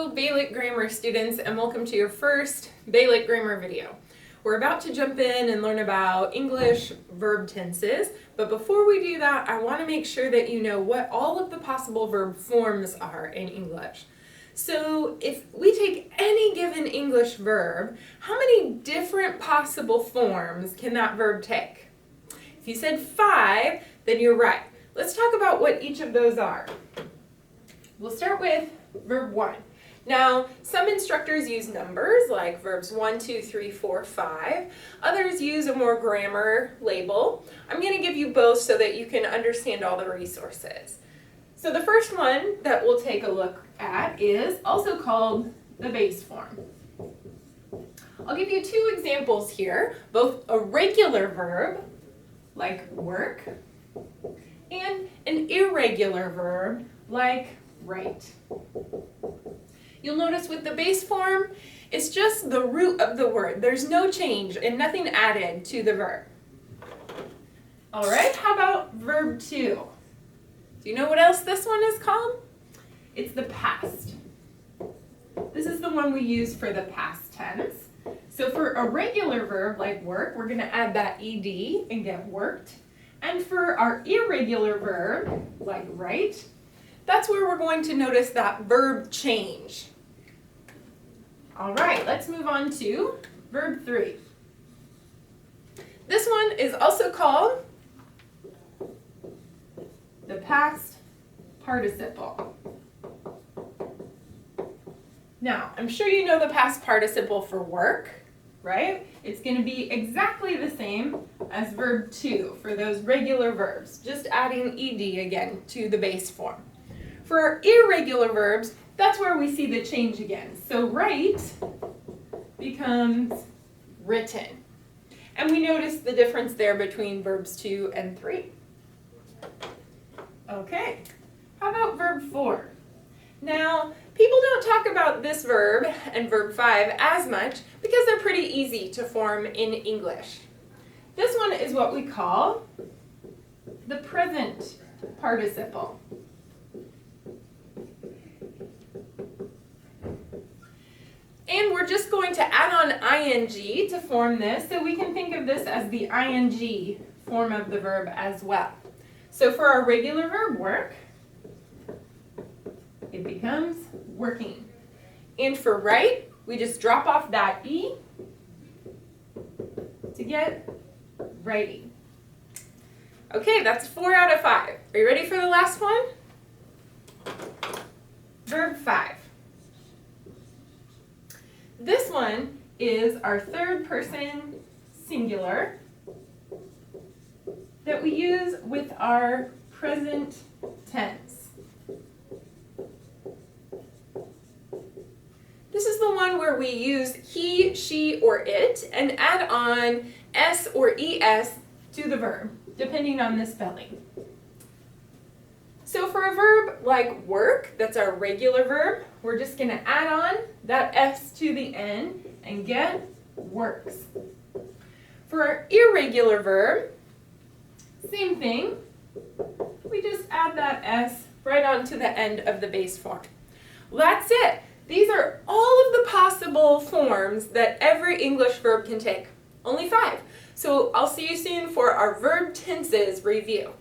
Hello Bailick Grammar students, and welcome to your first Bailick Grammar video. We're about to jump in and learn about English verb tenses, but before we do that, I want to make sure that you know what all of the possible verb forms are in English. So if we take any given English verb, how many different possible forms can that verb take? If you said 5, then you're right. Let's talk about what each of those are. We'll start with verb 1. Now, some instructors use numbers like verbs 1, 2, 3, 4, 5. Others use a more grammar label. I'm going to give you both so that you can understand all the resources. So the first one that we'll take a look at is also called the base form. I'll give you 2 examples here, both a regular verb like work and an irregular verb like write. You'll notice with the base form, it's just the root of the word. There's no change and nothing added to the verb. All right, how about verb 2? Do you know what else this one is called? It's the past. This is the one we use for the past tense. So for a regular verb like work, we're going to add that ed and get worked. And for our irregular verb like write, that's where we're going to notice that verb change. All right, let's move on to verb 3. This one is also called the past participle. Now, I'm sure you know the past participle for work, right? It's going to be exactly the same as verb 2 for those regular verbs, just adding ed again to the base form. For our irregular verbs, that's where we see the change again. So write becomes written. And we notice the difference there between verbs 2 and 3. Okay, how about verb 4? Now, people don't talk about this verb and verb 5 as much because they're pretty easy to form in English. This one is what we call the present participle. And we're just going to add on ing to form this, so we can think of this as the ing form of the verb as well. So for our regular verb work, it becomes working. And for write, we just drop off that e to get writing. Okay, that's 4 out of 5. Are you ready for the last one? Verb 5. This one is our third person singular that we use with our present tense. This is the one where we use he, she, or it and add on s or es to the verb, depending on the spelling. So for a verb like work, that's our regular verb, we're just going to add on that s to the end and get works. For our irregular verb, same thing. We just add that s right onto the end of the base form. Well, that's it. These are all of the possible forms that every English verb can take. Only 5. So I'll see you soon for our verb tenses review.